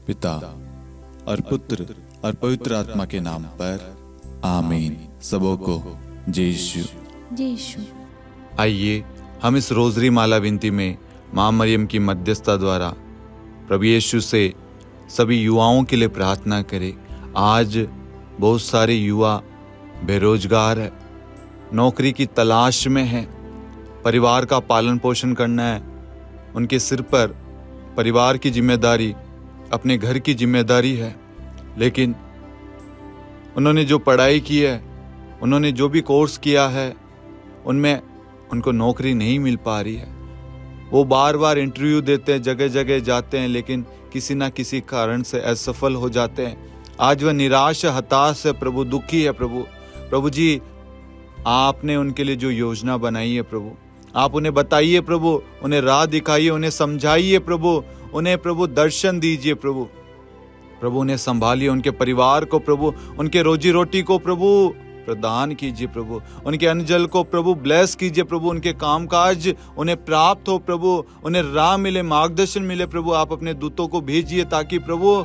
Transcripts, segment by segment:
पिता और पुत्र और पवित्र आत्मा के नाम पर आमीन। सबों को जय यीशु। जय यीशु। आइए हम इस रोजरी माला विनती में माँ मरियम की मध्यस्थता द्वारा प्रभु यीशु से सभी युवाओं के लिए प्रार्थना करें। आज बहुत सारे युवा बेरोजगार है, नौकरी की तलाश में है, परिवार का पालन पोषण करना है, उनके सिर पर परिवार की जिम्मेदारी, अपने घर की जिम्मेदारी है, लेकिन उन्होंने जो पढ़ाई की है, उन्होंने जो भी कोर्स किया है, उनमें उनको नौकरी नहीं मिल पा रही है। वो बार बार इंटरव्यू देते हैं, जगह जगह जाते हैं, लेकिन किसी ना किसी कारण से असफल हो जाते हैं। आज वह निराश है, हताश है, प्रभु दुखी है। प्रभु जी, आपने उनके लिए जो योजना बनाई है प्रभु, आप उन्हें बताइए प्रभु, उन्हें राह दिखाइए, उन्हें समझाइए प्रभु, उन्हें प्रभु दर्शन दीजिए प्रभु उन्हें संभालिए, उनके परिवार को प्रभु, उनके रोजी रोटी को प्रभु प्रदान कीजिए प्रभु, उनके अन्न जल को प्रभु ब्लेस कीजिए प्रभु, उनके कामकाज उन्हें प्राप्त हो प्रभु, उन्हें राह मिले, मार्गदर्शन मिले प्रभु। आप अपने दूतों को भेजिए ताकि प्रभु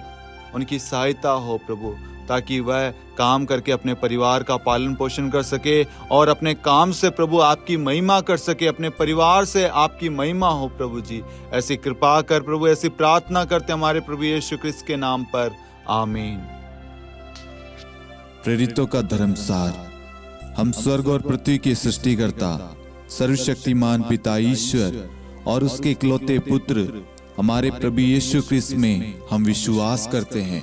उनकी सहायता हो प्रभु, ताकि वह काम करके अपने परिवार का पालन पोषण कर सके और अपने काम से प्रभु आपकी महिमा कर सके, अपने परिवार से आपकी महिमा हो प्रभु जी। ऐसी कृपा कर प्रभु, ऐसी प्रार्थना करते हमारे प्रभु यीशु क्रिस्त के नाम पर आमीन। प्रेरितों का धर्मसार। हम स्वर्ग और पृथ्वी के सृष्टिकर्ता सर्वशक्तिमान पिता ईश्वर और उसके इकलौते पुत्र हमारे प्रभु यीशु क्रिस्त में हम विश्वास करते हैं,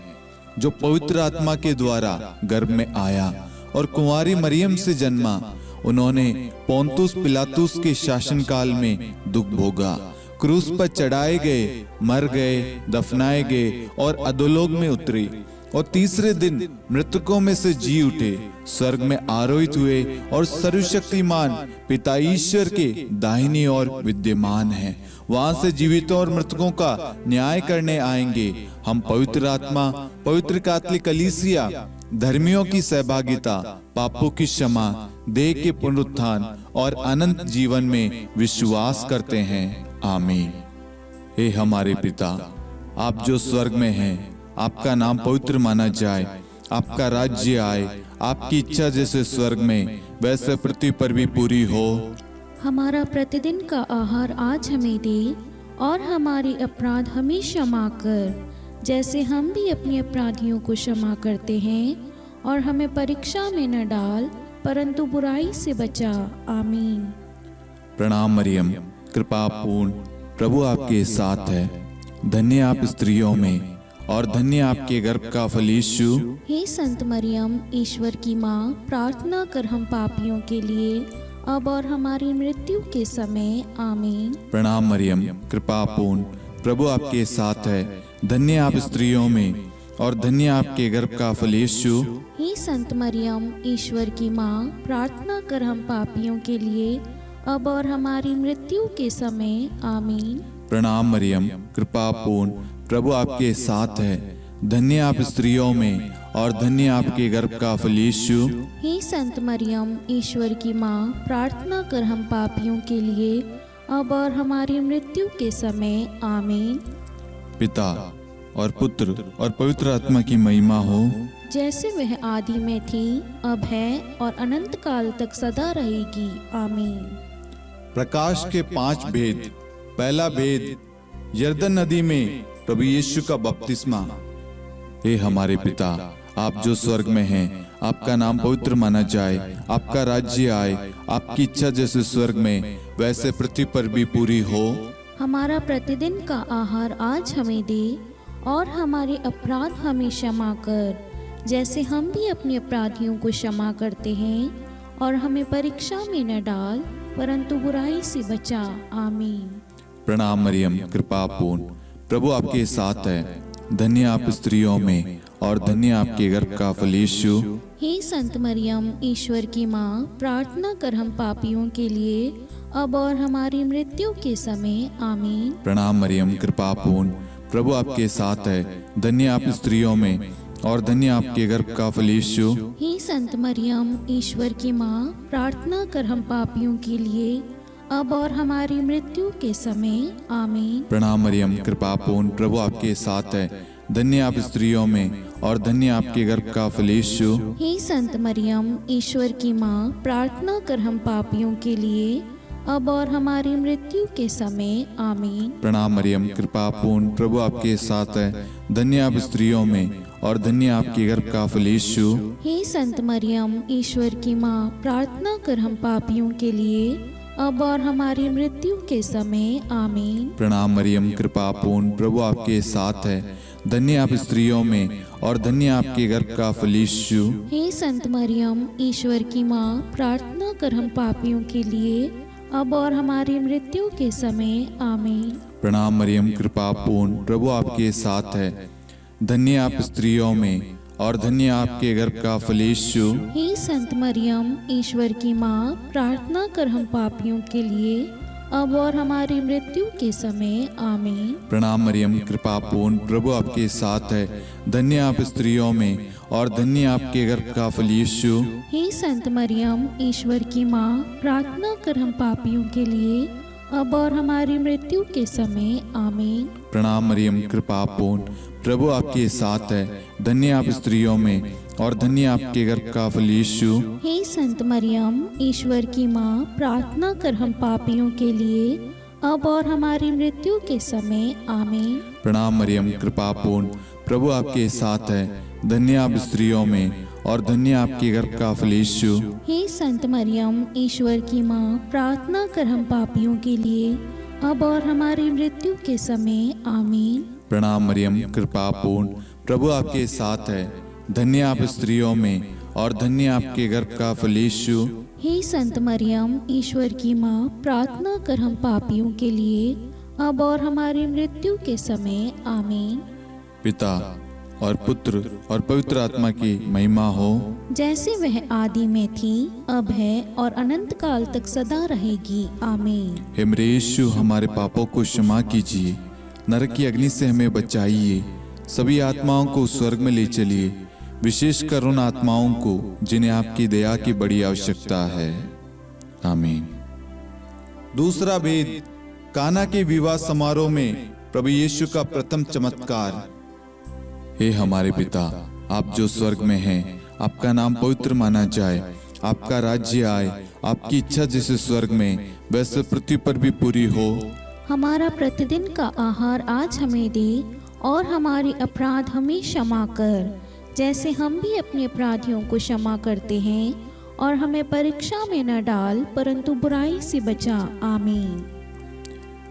जो पवित्र आत्मा के द्वारा गर्भ में आया और कुंवारी मरियम से जन्मा। उन्होंने पोंतुस पिलातुस के शासनकाल में दुख भोगा, क्रूस पर चढ़ाए गए, मर गए, दफनाए गए और अधोलोक में उतरे और तीसरे दिन मृतकों में से जी उठे, स्वर्ग में आरोहित हुए और सर्वशक्तिमान पिता ईश्वर के दाहिनी ओर विद्यमान हैं। वहां से जीवितों और मृतकों का न्याय करने आएंगे। हम पवित्र आत्मा, पवित्र कैथोलिक कलीसिया, धर्मियों की सहभागिता, पापों की क्षमा, देह के पुनरुत्थान और अनंत जीवन में विश्वास करते हैं। आमीन। हे हमारे पिता, आप जो स्वर्ग में हैं, आपका नाम पवित्र माना जाए, आपका राज्य आए, आपकी इच्छा जैसे स्वर्ग में वैसे पृथ्वी पर भी पूरी हो। हमारा प्रतिदिन का आहार आज हमें दे और हमारे अपराध हमें क्षमा कर, जैसे हम भी अपने अपराधियों को क्षमा करते हैं, और हमें परीक्षा में न डाल परंतु बुराई से बचा। आमीन। प्रणाम मरियम, कृपा पूर्ण, प्रभु आपके साथ है। धन्य आप स्त्रियों में और धन्य आपके गर्भ का फल यीशु। हे संत मरियम, ईश्वर की माँ, प्रार्थना कर हम पापियों के लिए अब और हमारी मृत्यु के समय। आमीन। प्रणाम मरियम, कृपा पूर्ण, प्रभु आपके साथ है। धन्य आप स्त्रियों में और धन्य आपके गर्भ का फल यीशु। हे संत मरियम, ईश्वर की माँ, प्रार्थना कर हम पापियों के लिए अब और हमारी मृत्यु के समय। आमीन। प्रणाम मरियम, कृपा पूर्ण, प्रभु आपके साथ है। धन्य आप स्त्रियों में और धन्य आपके गर्भ का फल यीशु। हे संत मरियम, ईश्वर की माँ, प्रार्थना कर हम पापियों के लिए अब और हमारी मृत्यु के समय। आमीन। पिता और पुत्र और पवित्र आत्मा की महिमा हो, जैसे वह आदि में थी, अब है और अनंत काल तक सदा रहेगी। आमीन। प्रकाश के 5 भेद। पहला भेद, यरदन नदी में प्रभु यीशु का बपतिस्मा। हे हमारे पिता, आप जो स्वर्ग में हैं, आपका नाम पवित्र माना जाए, आपका राज्य आए, आपकी इच्छा जैसे स्वर्ग में वैसे पृथ्वी पर भी पूरी हो। हमारा प्रतिदिन का आहार आज हमें दे और हमारे अपराध हमें क्षमा कर, जैसे हम भी अपने अपराधियों को क्षमा करते हैं, और हमें परीक्षा में न डाल परंतु बुराई से बचा। आमीन। प्रणाम मरियम, कृपा पूर्ण, प्रभु आपके साथ है। धन्य आप स्त्रियों में और धन्य आपके गर्भ का फल यीशु। हे संत मरियम, ईश्वर की माँ, प्रार्थना कर हम पापियों के लिए अब और हमारी मृत्यु के समय। आमीन। प्रणाम मरियम, कृपा पूर्ण, प्रभु आपके साथ है। धन्य आप स्त्रियों में और धन्य आपके गर्भ का फल यीशु। हे संत मरियम, ईश्वर की माँ, प्रार्थना कर हम पापियों के लिए अब और हमारी मृत्यु के समय। आमीन। प्रणाम मरियम, कृपा पूर्ण, प्रभु आपके साथ है। धन्य आप स्त्रियों में और धन्य आपके गर्भ का फल यीशु। हे संत मरियम, ईश्वर की माँ, प्रार्थना कर हम पापियों के लिए, अब और हमारी मृत्यु के समय। आमीन। प्रणाम मरियम, कृपा पूर्ण, प्रभु आपके साथ है। धन्य आप स्त्रियों में और धन्य आपके गर्भ का फल यीशु। हे संत मरियम, ईश्वर की माँ, प्रार्थना कर हम पापियों के लिए, अब और हमारी मृत्यु के समय। आमीन। प्रणाम मरियम, कृपा पूर्ण, प्रभु आपके साथ है। धन्य आप स्त्रियों में और धन्य आपके गर्भ का फल यीशु। हे संत मरियम, ईश्वर की माँ, प्रार्थना कर हम पापियों के लिए, अब और हमारी मृत्यु के समय। आमीन। प्रणाम मरियम, कृपा पूर्ण, प्रभु आपके साथ है। धन्य आप स्त्रियों में और धन्य आपके गर्भ का फल यीशु। हे संत मरियम, ईश्वर की माँ, प्रार्थना कर हम पापियों के लिए, अब और हमारी मृत्यु के समय। आमीन। प्रणाम मरियम, कृपा पूर्ण, प्रभु आपके साथ है। धन्य आप स्त्रियों में और धन्य आपके गर्भ का फल यीशु। हे संत मरियम, ईश्वर की माँ, प्रार्थना कर हम पापियों के लिए, अब और हमारी मृत्यु के समय। आमीन। प्रणाम मरियम, कृपा पूर्ण, प्रभु आपके साथ है। धन्य आप स्त्रियों में और धन्य आपके गर्भ का फल यीशु। हे संत मरियम, ईश्वर की माँ, प्रार्थना कर हम पापियों के लिए, अब और हमारी मृत्यु के समय। आमीन। प्रणाम मरियम, कृपा पूर्ण, प्रभु आपके साथ है। धन्य आप स्त्रियों में और धन्य आपके गर्भ का फल यीशु। हे संत मरियम, ईश्वर की माँ, प्रार्थना कर हम पापियों के लिए, अब और हमारी मृत्यु के समय। आमीन। प्रणाम मरियम, कृपा पूर्ण, प्रभु आपके साथ है। धन्य आप स्त्रियों में और धन्य आपके गर्भ का फल यीशु। हे संत मरियम, ईश्वर की माँ, प्रार्थना कर हम पापियों के लिए, अब और हमारी मृत्यु के समय। आमीन। पिता और पुत्र और पवित्र आत्मा की महिमा हो, जैसे वह आदि में थी, अब है और अनंत काल तक सदा रहेगी। आमीन। हे मेरे यीशु, हमारे पापों को क्षमा कीजिए, नरक की अग्नि से हमें बचाइए, सभी आत्माओं को स्वर्ग में ले चलिए, विशेषकर उन आत्माओं को जिन्हें आपकी दया की बड़ी आवश्यकता है। आमीन। दूसरा भेद, काना के विवाह समारोह में प्रभु यीशु का प्रथम चमत्कार। हे हमारे पिता, आप जो स्वर्ग में हैं, आपका नाम पवित्र माना जाए, आपका राज्य आए, आपकी इच्छा जैसे स्वर्ग में वैसे पृथ्वी पर भी पूरी हो। हमारा प्रतिदिन का आहार आज हमें दे, और हमारे अपराध हमें क्षमा कर, जैसे हम भी अपने अपराधियों को क्षमा करते हैं, और हमें परीक्षा में न डाल, परंतु बुराई से बचा। आमीन।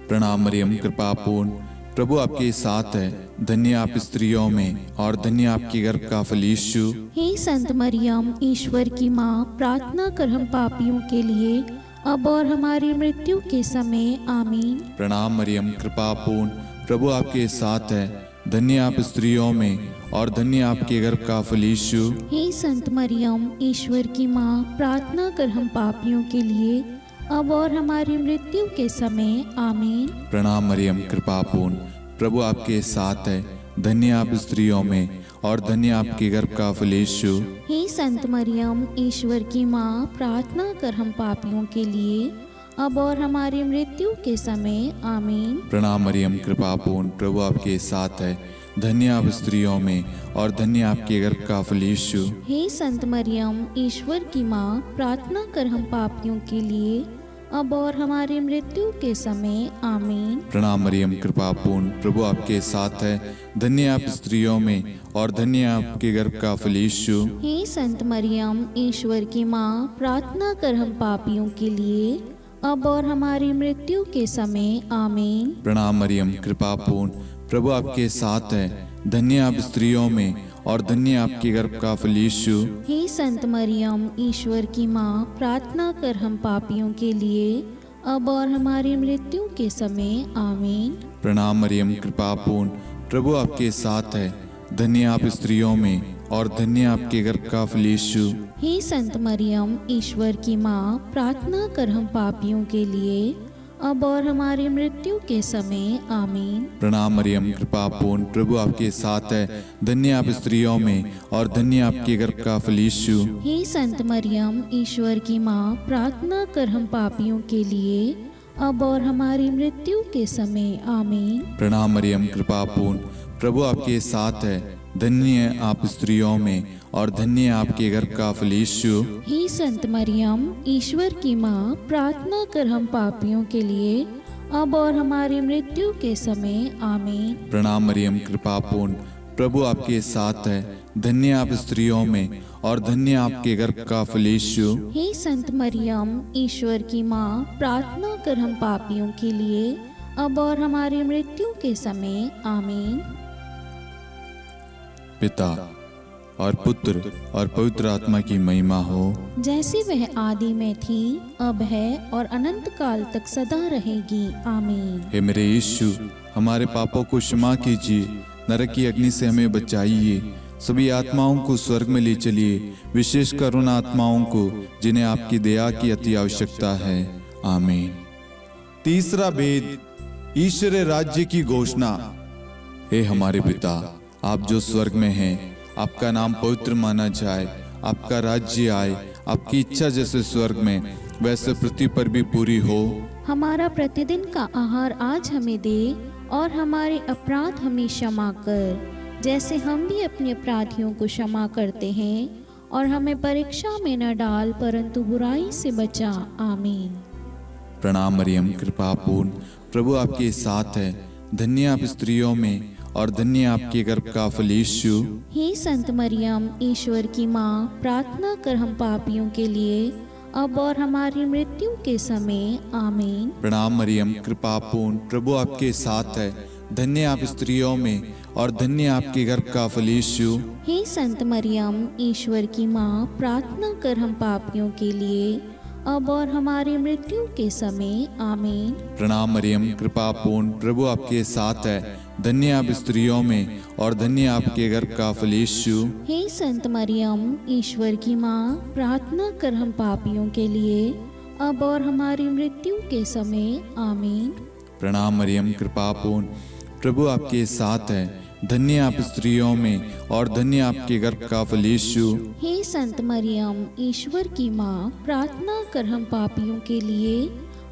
प्रणाम मरियम, कृपा पूर्ण, प्रभु आपके साथ है। धन्य आप स्त्रियों में और धन्य आपके गर्भ का फल यीशु। हे संत मरियम, ईश्वर की माँ, प्रार्थना कर हम पापियों के लिए, अब और हमारी मृत्यु के समय। आमीन। प्रणाम मरियम, कृपा पूर्ण, प्रभु आपके साथ है। धन्य आप स्त्रियों में और धन्य आपके गर्भ का फल यीशु। हे संत मरियम, ईश्वर की माँ, प्रार्थना कर हम पापियों के लिए, अब और हमारी मृत्यु के समय। आमीन। प्रणाम मरियम, कृपा पूर्ण, प्रभु आपके साथ है। धन्य आप स्त्रियों में और धन्य आपके गर्भ का फल यीशु। हे संत मरियम, ईश्वर की माँ, प्रार्थना कर हम पापियों के लिए, अब और हमारी मृत्यु के समय। आमीन। प्रणाम मरियम, कृपा पूर्ण, प्रभु आपके साथ है। धन्य आप स्त्रियों में और धन्य आपके गर्भ का फल यीशु। हे संत मरियम, ईश्वर की माँ, प्रार्थना कर हम पापियों के लिए, अब और हमारी मृत्यु के समय। आमीन। प्रणाम मरियम, कृपा पूर्ण, प्रभु आपके साथ है। धन्य आप स्त्रियों में और धन्य आपके गर्भ का फल यीशु। हे संत मरियम, ईश्वर की माँ, प्रार्थना कर हम पापियों के लिए, अब और हमारी मृत्यु के समय। आमीन। प्रणाम मरियम, कृपा पूर्ण, प्रभु आपके साथ है। धन्य आप स्त्रियों में और धन्य आपके गर्भ का फल यीशु। हे संत मरियम, ईश्वर की माँ, प्रार्थना कर हम पापियों के लिए, अब और हमारी मृत्यु के समय। आमीन। प्रणाम मरियम, कृपा पूर्ण, प्रभु आपके साथ है। धन्य आप स्त्रियों में और धन्य आपके गर्भ का फल यीशु। हे संत मरियम, ईश्वर की माँ, प्रार्थना कर हम पापियों के लिए, अब और हमारी मृत्यु के समय। आमीन। प्रणाम मरियम, कृपा पूर्ण, प्रभु आपके साथ है। धन्य आप स्त्रियों में और धन्य आपके गर्भ का फल यीशु। हे संत मरियम, ईश्वर की माँ, प्रार्थना कर हम पापियों के लिए, अब और हमारी मृत्यु के समय। आमीन। प्रणाम मरियम, कृपा पूर्ण, प्रभु आपके साथ है, धन्य आप स्त्रियों में और धन्य आपके गर्भ का फल यीशु। हे संत मरियम, ईश्वर की माँ, प्रार्थना कर हम पापियों के लिए अब और हमारी मृत्यु के समय आमीन। प्रणाम मरियम, कृपा पूर्ण, प्रभु आपके साथ है, धन्य आप स्त्रियों में और धन्य आपके गर्भ का फल यीशु। हे संत मरियम, ईश्वर की माँ, प्रार्थना कर हम पापियों के लिए अब और हमारी मृत्यु के समय आमीन। पिता और पुत्र और पवित्र आत्मा की महिमा हो, जैसे वह आदि में थी, अब है और अनंत काल तक सदा रहेगी आमीन। हे मेरे यीशु, हमारे पापों को क्षमा कीजिए, नरक की अग्नि से हमें बचाइए, सभी आत्माओं को स्वर्ग में ले चलिए, विशेषकर उन आत्माओं को जिन्हें आपकी दया की अति आवश्यकता है आमीन। तीसरा भेद, ईश्वर राज्य की घोषणा। हे हमारे पिता, आप जो स्वर्ग में हैं, आपका नाम पवित्र माना जाए, आपका राज्य आए, आपकी इच्छा जैसे स्वर्ग में वैसे पृथ्वी पर भी पूरी हो। हमारा प्रतिदिन का आहार आज हमें दे और हमारे अपराध हमें क्षमा कर, जैसे हम भी अपने अपराधियों को क्षमा करते हैं, और हमें परीक्षा में न डाल परंतु बुराई से बचा आमीन। प्रणाम मरियम, कृपा पूर्ण, प्रभु आपके साथ है, धन्य आप स्त्रियों में और धन्य आपके गर्भ का फल यीशु। हे संत मरियम, ईश्वर की माँ, प्रार्थना कर हम पापियों के लिए अब और हमारी मृत्यु के समय आमीन। प्रणाम मरियम, कृपा पूर्ण, प्रभु आपके साथ है, धन्य आप स्त्रियों में और धन्य आपके गर्भ का फल यीशु। हे संत मरियम, ईश्वर की माँ, प्रार्थना कर हम पापियों के लिए अब और हमारी मृत्यु के समय आमीन। प्रणाम मरियम, कृपा पूर्ण, प्रभु आपके साथ है, धन्य आप स्त्रियों में और धन्य आपके गर्भ का फल यीशु। हे संत मरियम, ईश्वर की माँ, प्रार्थना कर हम पापियों के लिए अब और हमारी मृत्यु के समय आमीन। प्रणाम मरियम, कृपा पूर्ण, प्रभु आपके साथ है, धन्य आप स्त्रियों में और धन्य आपके गर्भ का फल यीशु। हे संत मरियम, ईश्वर की माँ, प्रार्थना कर हम पापियों के लिए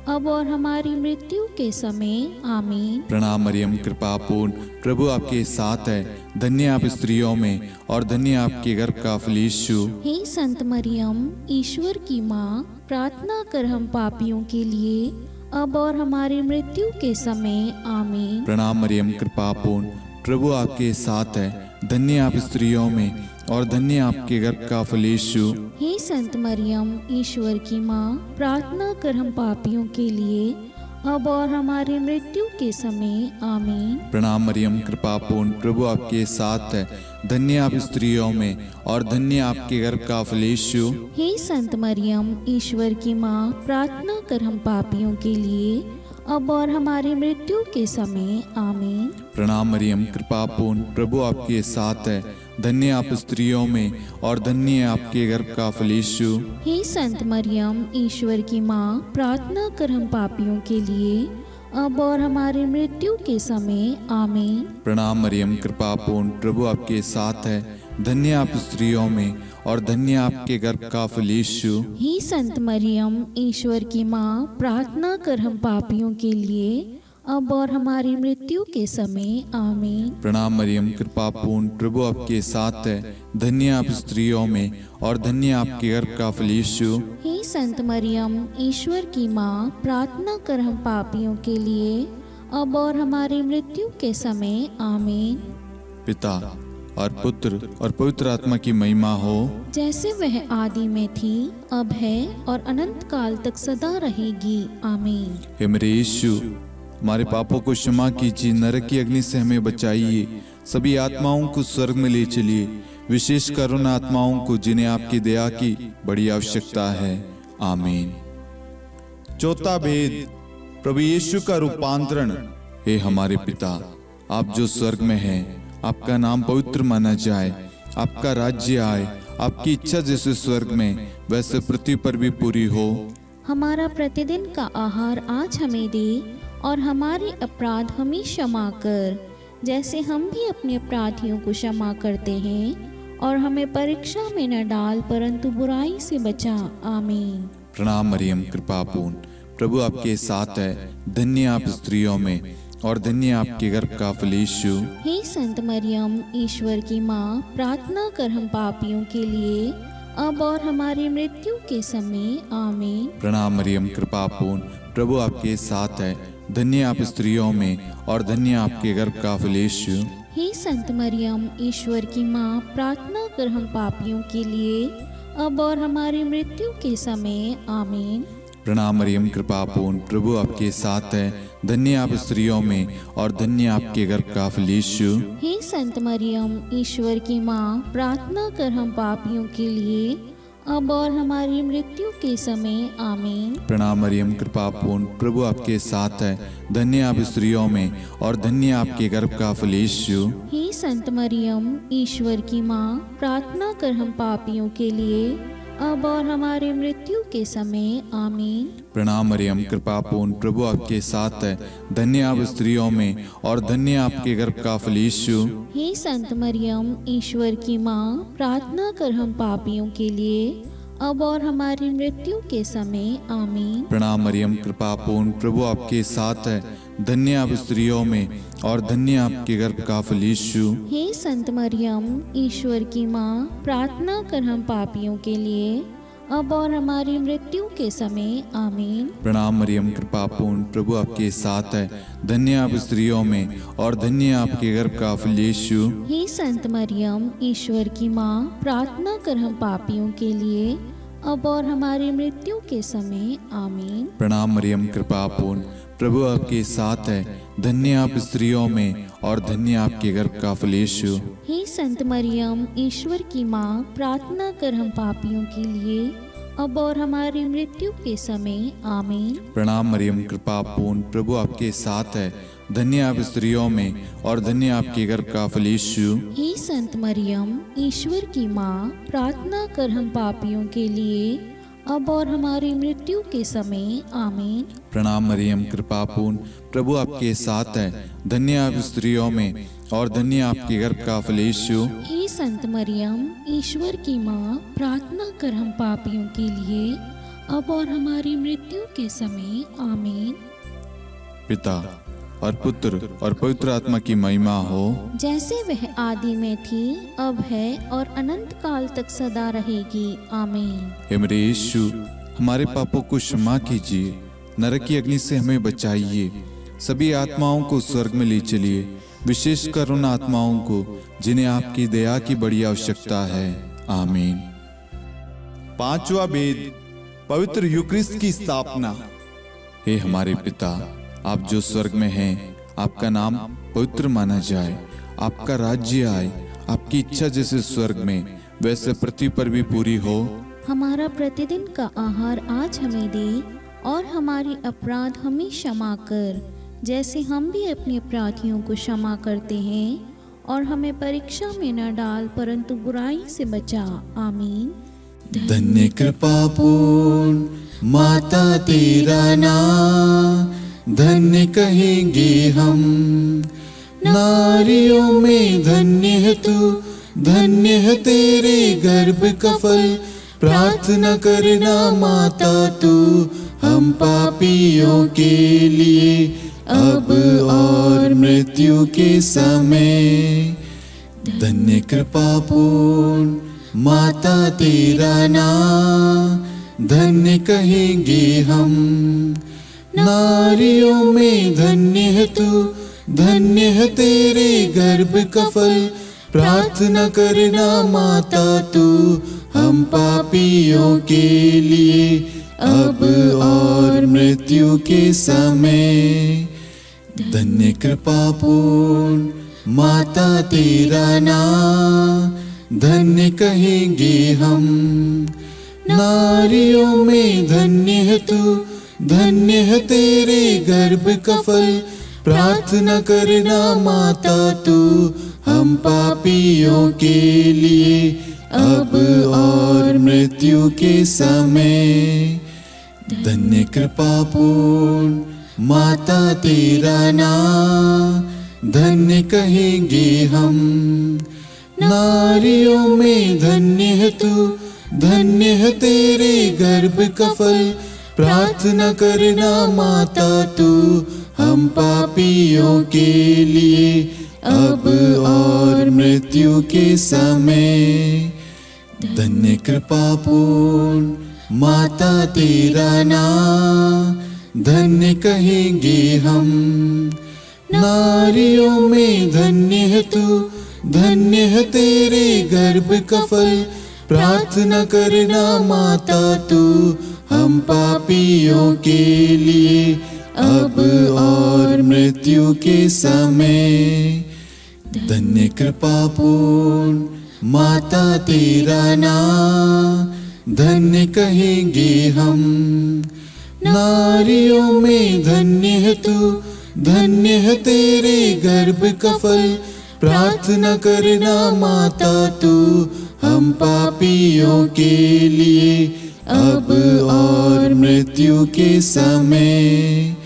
अब और हमारी मृत्यु के समय आमीन। प्रणाम मरियम, कृपा पूर्ण, प्रभु आपके साथ है, धन्य आप स्त्रियों में और धन्य आपके गर्भ का फल यीशु। हे संत मरियम, ईश्वर की माँ, प्रार्थना कर हम पापियों के लिए अब और हमारी मृत्यु के समय आमीन। प्रणाम मरियम, कृपा पूर्ण, प्रभु आपके साथ है, धन्य आप स्त्रियों में और धन्य आपके गर्भ का फल यीशु। हे संत मरियम, ईश्वर की माँ, प्रार्थना कर हम पापियों के लिए अब और हमारी मृत्यु के समय आमीन। प्रणाम मरियम, कृपा पूर्ण, प्रभु आपके साथ है, धन्य आप स्त्रियों में और धन्य आपके गर्भ का फल यीशु। हे संत मरियम, ईश्वर की माँ, प्रार्थना कर हम पापियों के लिए अब और हमारी मृत्यु के समय आमीन। प्रणाम मरियम, कृपा पूर्ण, प्रभु आपके साथ है, धन्य आप स्त्रियों में और धन्य आपके गर्भ का फल यीशु। हे संत मरियम, ईश्वर की माँ, प्रार्थना कर हम पापियों के लिए अब और हमारी मृत्यु के समय आमीन। प्रणाम मरियम, कृपा पूर्ण, प्रभु आपके साथ है, धन्य आप स्त्रियों में और धन्य आपके गर्भ का फल यीशु। हे संत मरियम, ईश्वर की माँ, प्रार्थना कर हम पापियों के लिए अब और हमारी मृत्यु के समय आमीन। प्रणाम मरियम, कृपा पूर्ण, प्रभु आपके साथ है, धन्य आप स्त्रियों में और धन्य आपके गर्भ का फल यीशु। हे संत मरियम, ईश्वर की माँ, प्रार्थना कर हम पापियों के लिए अब और हमारी मृत्यु के समय आमीन। पिता और पुत्र और पवित्र आत्मा की महिमा हो, जैसे वह आदि में थी, अब है और अनंत काल तक सदा रहेगी आमीन। हे मेरे यीशु, हमारे पापों को क्षमा कीजिए, नरक की अग्नि से हमें बचाइए, सभी आत्माओं को स्वर्ग में ले चलिए, विशेषकर उन आत्माओं को जिन्हें आपकी दया की बड़ी आवश्यकता है आमीन। चौथा भेद, प्रभु यीशु का रूपांतरण। हे हमारे पिता, आप जो स्वर्ग में हैं, आपका नाम पवित्र माना जाए, आपका राज्य आए, आपकी इच्छा जैसे स्वर्ग में वैसे पृथ्वी पर भी पूरी हो। हमारा प्रतिदिन का आहार आज हमें दे और हमारे अपराध हमें क्षमा कर, जैसे हम भी अपने अपराधियों को क्षमा करते हैं, और हमें परीक्षा में न डाल परंतु बुराई से बचा आमीन। प्रणाम मरियम, कृपा पूर्ण, प्रभु आपके साथ है, धन्य आप स्त्रियों में और धन्य आपके गर्भ का फल यीशु। हे संत मरियम, ईश्वर की माँ, प्रार्थना कर हम पापियों के लिए, अब और हमारी मृत्यु के समय आमीन। प्रणाम मरियम, कृपा पूर्ण, प्रभु आपके साथ है। धन्य आप स्त्रियों में और धन्य आपके गर्भ का फल यीशु। हे संत मरियम, ईश्वर की माँ, प्रार्थना कर हम पापियों के लिए, अब और हमारी मृत्यु के समय आमीन। प्रणाम मरियम, कृपा पूर्ण, प्रभु आपके साथ है। धन्य आप स्त्रियों में और धन्य आपके गर्भ का फल यीशु। हे संत मरियम, ईश्वर की माँ, प्रार्थना कर हम पापियों के लिए, अब और हमारी मृत्यु के समय आमीन। प्रणाम मरियम, कृपा पूर्ण, प्रभु आपके साथ है। धन्य आप स्त्रियों में और धन्य आपके गर्भ का फल यीशु। हे संत मरियम, ईश्वर की माँ, प्रार्थना कर हम पापियों के लिए, अब और हमारी मृत्यु के समय आमीन। प्रणाम मरियम, कृपा पूर्ण, प्रभु आपके साथ है। धन्य आप स्त्रियों में और धन्य आपके गर्भ का फल यीशु। हे संत मरियम, ईश्वर की माँ, प्रार्थना कर हम पापियों के लिए, अब और हमारी मृत्यु के समय आमीन। प्रणाम मरियम, कृपा पूर्ण, प्रभु आपके साथ है। धन्य आप स्त्रियों में और धन्य आपके गर्भ का फल यीशु। हे संत मरियम, ईश्वर की माँ, प्रार्थना कर हम पापियों के लिए, अब और हमारी मृत्यु के समय आमीन। प्रणाम मरियम, कृपा पूर्ण, प्रभु आपके साथ है। धन्य आप स्त्रियों में और धन्य आपके गर्भ का फल यीशु। हे संत मरियम, ईश्वर की माँ, प्रार्थना कर हम पापियों के लिए, अब और हमारी मृत्यु के समय आमीन। प्रणाम मरियम, कृपा पूर्ण, प्रभु आपके साथ है। धन्य आप स्त्रियों में और धन्य आपके गर्भ का फल यीशु। हे संत मरियम, ईश्वर की माँ, प्रार्थना कर हम पापियों के लिए, अब और हमारी मृत्यु के समय आमीन। प्रणाम मरियम, कृपा पूर्ण, प्रभु आपके साथ है। धन्य आप स्त्रियों में और धन्य आपके गर्भ का फल यीशु। हे संत मरियम, ईश्वर की माँ, प्रार्थना कर हम पापियों के लिए, अब और हमारी मृत्यु के समय आमीन। प्रणाम मरियम, कृपा पूर्ण, प्रभु आपके साथ है। धन्य आप स्त्रियों में और धन्य आपके गर्भ का फल यीशु। हे संत मरियम, ईश्वर की माँ, प्रार्थना कर हम पापियों के लिए, अब और हमारी मृत्यु के समय आमीन। पिता और पुत्र और पवित्र आत्मा की महिमा हो, जैसे वह आदि में थी, अब है और अनंत काल तक सदा रहेगी आमीन। हे मेरे यीशु, हमारे पापों को क्षमा कीजिए, नरक की अग्नि से हमें बचाइए, सभी आत्माओं को स्वर्ग में ले चलिए, विशेषकर उन आत्माओं को जिन्हें आपकी दया की बड़ी आवश्यकता है। आमीन। पांचवा भेद, पवित्र यूक्रिस्ट की स्थापना। हे हमारे पिता, आप जो स्वर्ग में हैं, आपका नाम पवित्र माना जाए, आपका राज्य आए, आपकी इच्छा जैसे स्वर्ग में वैसे पृथ्वी पर भी पूरी हो। हमारा प्रतिदिन का आहार आज हमें दे, और हमारी अपराध हमें क्षमा कर, जैसे हम भी अपने अपराधियों को क्षमा करते हैं, और हमें परीक्षा में न डाल, परंतु बुराई से बचा। आमीन। धन्य कृपा पूर्ण माता तेरा नाम, धन्य कहेंगे हम, नारियों में धन्य है तू, धन्य है तेरे गर्भ का फल। प्रार्थना करना माता तू, हम पापियों के लिए, अब और मृत्यु के समय। धन्य कृपा पूर्ण माता तेरा नाम, धन्य कहेंगे हम, नारियों में धन्य है तू, धन्य है तेरे गर्भ का फल। प्रार्थना करना माता तू, हम पापियों के लिए, अब और मृत्यु के समय। धन्य कृपा पूर्ण माता तेरा नाम, धन्य कहेंगे हम, नारियों में धन्य है तू, धन्य है तेरे गर्भ का फल। प्रार्थना करना माता तू, हम पापियों के लिए, अब और मृत्यु के समय। धन्य कृपा पूर्ण माता तेरा नाम, धन्य कहेंगे हम, नारियों में धन्य है तू, धन्य है तेरे गर्भ का फल। प्रार्थना करना माता तू, हम पापियों के लिए अब और मृत्यु के समय। धन्य कृपा पूर्ण माता तेरा नाम, धन्य कहेंगे हम। नारियों में धन्य है तू, धन्य है तेरे गर्भ का फल। प्रार्थना करना माता तू हम पापियों के लिए अब और मृत्यु के समय। धन्य कृपा पूर्ण माता तेरा नाम, धन्य कहेंगे हम। नारियों में धन्य है तू, धन्य है तेरे गर्भ का फल। प्रार्थना करना माता तू हम पापियों के लिए अब और मृत्यु के समय।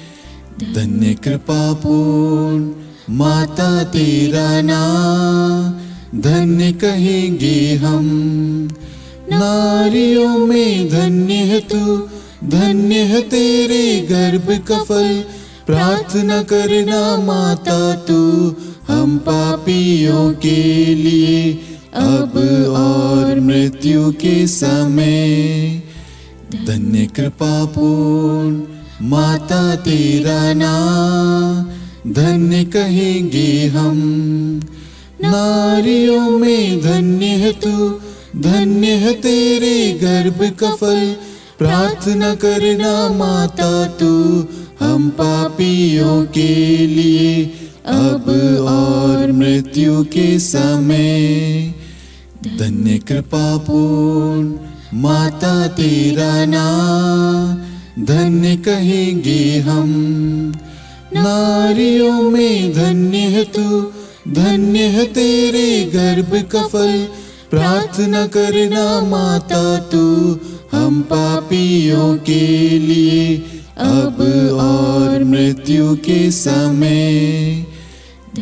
धन्य कृपा पूर्ण माता तेरा नाम, धन्य कहेंगे हम। नारियों में धन्य है तू, धन्य है तेरे गर्भ का फल। प्रार्थना करना माता तू हम पापियों के लिए अब और मृत्यु के समय। धन्य कृपा पूर्ण माता तेरा नाम, धन्य कहेंगे हम। नारियों में धन्य है तू, धन्य है तेरे गर्भ का फल। प्रार्थना करना माता तू हम पापियों के लिए अब और मृत्यु के समय। धन्य कृपा पूर्ण माता तेरा नाम, धन्य कहेंगे हम। नारियों में धन्य है तू, धन्य है तेरे गर्भ का फल। प्रार्थना करना माता तू हम पापियों के लिए अब और मृत्यु के समय।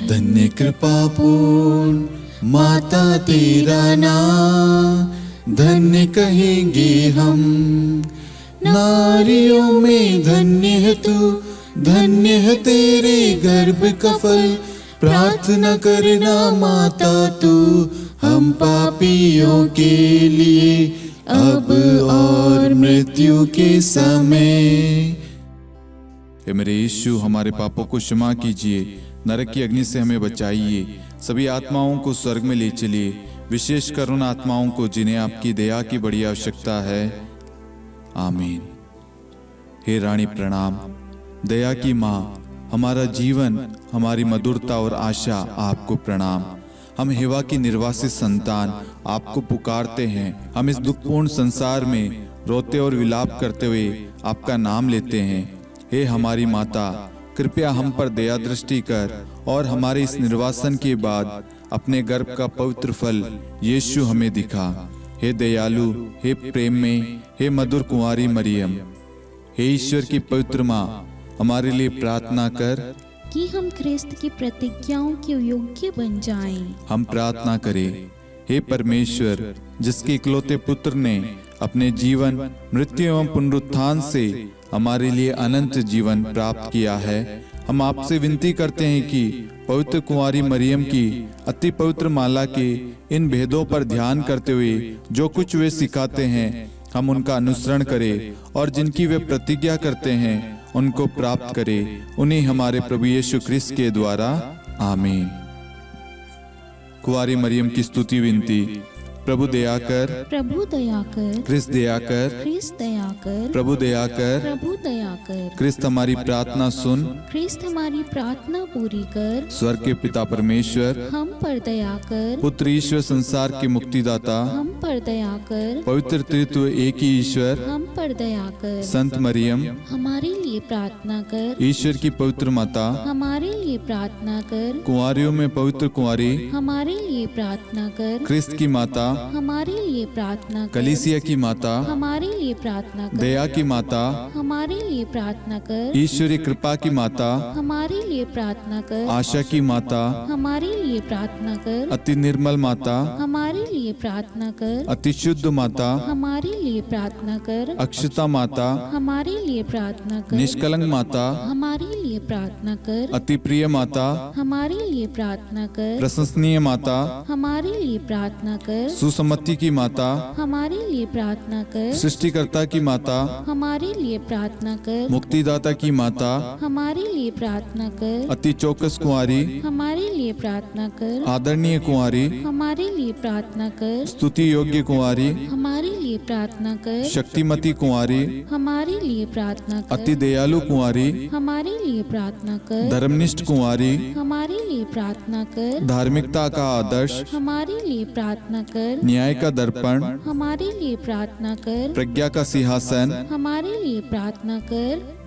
धन्य कृपा पूर्ण माता तेरा नाम, धन्य कहेंगे हम। नारियों में धन्य है तू, धन्य है तेरे गर्भ का फल। प्रार्थना करना माता तू हम पापियों के लिए अब और मृत्यु के समय। हे मेरे यीशु, हमारे पापों को क्षमा कीजिए, नरक की अग्नि से हमें बचाइए, सभी आत्माओं को स्वर्ग में ले चलिए, विशेषकर उन आत्माओं को जिन्हें आपकी दया की बड़ी आवश्यकता है। आमीन। हे रानी प्रणाम, दया की माँ, हमारा जीवन, हमारी मधुरता और आशा आपको प्रणाम। हम हेवा की निर्वासित संतान आपको पुकारते हैं। हम इस दुखपूर्ण संसार में रोते और विलाप करते हुए आपका नाम लेते हैं। हे हमारी माता, कृपया हम पर दया दृष्टि कर और हमारे इस निर्वासन के बाद अपने गर्भ का पवित्र फल यीशु हमें दिखा। हे दयालु, हे प्रेम में, हे मधुर कुंवारी मरियम, हे ईश्वर की पवित्र माँ, हमारे लिए प्रार्थना कर कि हम ख्रिस्त की प्रतिज्ञाओं के योग्य बन जाएं। हम प्रार्थना करें। हे परमेश्वर, जिसके इकलौते पुत्र ने अपने जीवन, मृत्यु एवं पुनरुत्थान से हमारे लिए अनंत जीवन प्राप्त किया है, हम आपसे विनती करते हैं कि पवित्र कुंवारी मरियम की अति पवित्र माला के इन भेदों पर ध्यान करते हुए जो कुछ वे सिखाते हैं, हम उनका अनुसरण करें और जिनकी वे प्रतिज्ञा करते हैं उनको प्राप्त करें। उन्हीं हमारे प्रभु यीशु ख्रिस्त के द्वारा। आमीन। कुंवारी मरियम की स्तुति विनती। प्रभु दया कर, प्रभु दया कर, ख्रिस्त दया कर, ख्रिस्त दया कर, प्रभु दया कर, प्रभु दया कर, ख्रिस्त हमारी प्रार्थना सुन, ख्रिस्त हमारी प्रार्थना पूरी कर, स्वर्ग के पिता परमेश्वर, हम पर दया कर, पुत्र ईश्वर संसार के मुक्तिदाता, हम पर दया कर, पवित्र त्रित्व एक ही ईश्वर, हम पर दया कर, संत मरियम, हमारे लिए प्रार्थना कर, ईश्वर की पवित्र माता, हमारे लिए प्रार्थना कर, कुंवारियों में पवित्र कुंवारी, हमारे लिए प्रार्थना कर, ख्रिस्त की माता, हमारे लिए प्रार्थना कर, कलीसिया की माता, हमारे लिए प्रार्थना कर, दया की माता, हमारे लिए प्रार्थना कर, ईश्वरी कृपा की माता, हमारे लिए प्रार्थना कर, आशा की माता, हमारे लिए प्रार्थना कर, अति निर्मल माता, हमारे लिए लिए प्रार्थना कर। अति शुद्ध माता, हमारे लिए प्रार्थना कर। अक्षता माता, हमारे लिए प्रार्थना कर। निष्कलंक माता, हमारे लिए प्रार्थना कर। अति प्रिय माता, हमारे लिए प्रार्थना कर। प्रशंसनीय माता, हमारे लिए प्रार्थना कर। सुसम्मति की माता, हमारे लिए प्रार्थना कर। सृष्टिकर्ता की माता, हमारे लिए प्रार्थना कर। मुक्तिदाता की माता, हमारे लिए प्रार्थना कर। अति चौकस कुंवारी, हमारे लिए प्रार्थना कर। आदरणीय कुंवारी, हमारे लिए प्रार्थना कर। स्तुति योग्य कुंवारी, हमारे लिए प्रार्थना कर। शक्तिमती कुंवारी, हमारे लिए प्रार्थना कर। अति दयालु कुंवारी, हमारे लिए प्रार्थना कर। धर्मनिष्ठ कुंवारी, हमारे लिए प्रार्थना कर। धार्मिकता का आदर्श, हमारे लिए प्रार्थना कर। न्याय का दर्पण, हमारे लिए प्रार्थना कर। प्रज्ञा का सिंहासन, हमारे लिए प्रार्थना कर।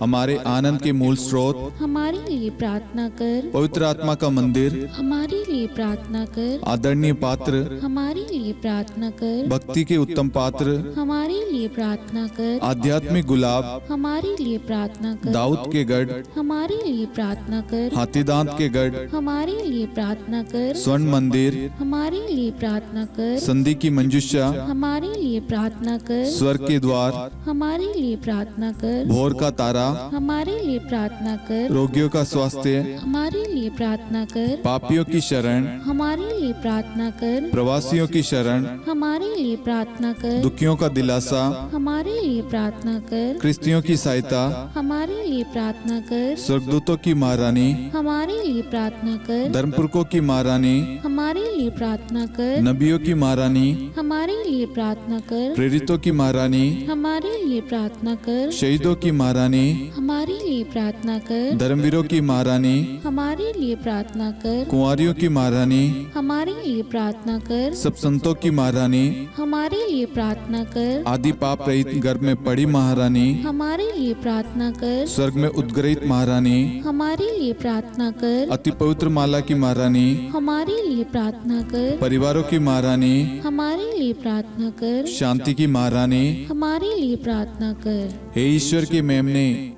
हमारे आनंद के मूल स्रोत, हमारे लिए प्रार्थना कर। पवित्र आत्मा का मंदिर, हमारे लिए प्रार्थना कर। आदरणीय पात्र, हमारे लिए प्रार्थना कर। भक्ति के उत्तम पात्र, हमारे लिए प्रार्थना कर। आध्यात्मिक गुलाब, हमारे लिए प्रार्थना कर। दाऊद के गढ़, हमारे लिए प्रार्थना कर। हाथीदांत के गढ़, हमारे लिए प्रार्थना कर। स्वर्ण मंदिर, हमारे लिए प्रार्थना कर। संधि की मंजुषा, हमारे लिए प्रार्थना कर। स्वर्ग के द्वार, हमारे लिए प्रार्थना कर। भोर का तारा, हमारे लिए प्रार्थना कर। रोगियों का स्वास्थ्य, हमारे लिए प्रार्थना कर। पापियों की शरण, हमारे लिए प्रार्थना कर। प्रवासियों की शरण, हमारे लिए प्रार्थना कर। दुखियों का दिलासा, हमारे लिए प्रार्थना कर। क्रिस्तियों की सहायता, हमारे लिए प्रार्थना कर। स्वर्गदूतों की महारानी, हमारे लिए प्रार्थना कर। धर्मपुरखों की महारानी, हमारे लिए प्रार्थना कर। नबियों की महारानी, हमारे लिए प्रार्थना कर। प्रेरितों की महारानी, हमारे लिए प्रार्थना कर। शहीदों की महारानी, हमारे लिए प्रार्थना कर। धर्मवीरों की महारानी, हमारे लिए प्रार्थना कर। कुंवारियों की महारानी, हमारे लिए प्रार्थना कर। सब संतों की महारानी, हमारे लिए प्रार्थना कर। आदि पाप रहित गर्भ में पड़ी महारानी, हमारे लिए प्रार्थना कर। स्वर्ग में उद्ग्रहित महारानी, हमारे लिए प्रार्थना कर। अति पवित्र माला की महारानी, हमारे लिए प्रार्थना कर। परिवारों की महारानी, हमारे लिए प्रार्थना कर। शांति की महारानी, हमारे लिए प्रार्थना कर। हे ईश्वर के मेमने,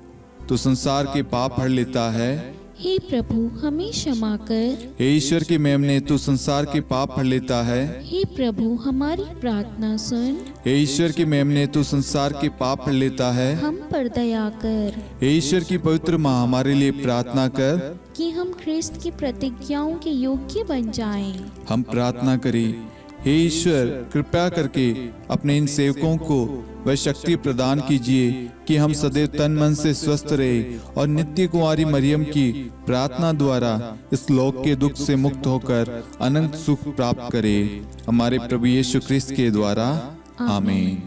तो संसार के पाप हर लेता है। हे प्रभु हमें क्षमा कर। हे ईश्वर के मेमने, तू संसार के पाप हर लेता है। हे प्रभु हमारी प्रार्थना सुन। हे ईश्वर के मेमने, तू संसार के पाप हर लेता है। हम पर दया कर हे ईश्वर की पवित्र माँ, हमारे लिए प्रार्थना कर कि हम ख्रिस्त की प्रतिज्ञाओं के योग्य बन जाएं। हम प्रार्थना करें। हे ईश्वर, कृपया करके अपने इन सेवकों को वह शक्ति प्रदान कीजिए कि हम सदैव तन मन से स्वस्थ रहे और नित्य कुंवारी मरियम की प्रार्थना द्वारा इस लोक के दुख से मुक्त होकर अनंत सुख प्राप्त करें। हमारे प्रभु यीशु ख्रिस्त के द्वारा आमीन।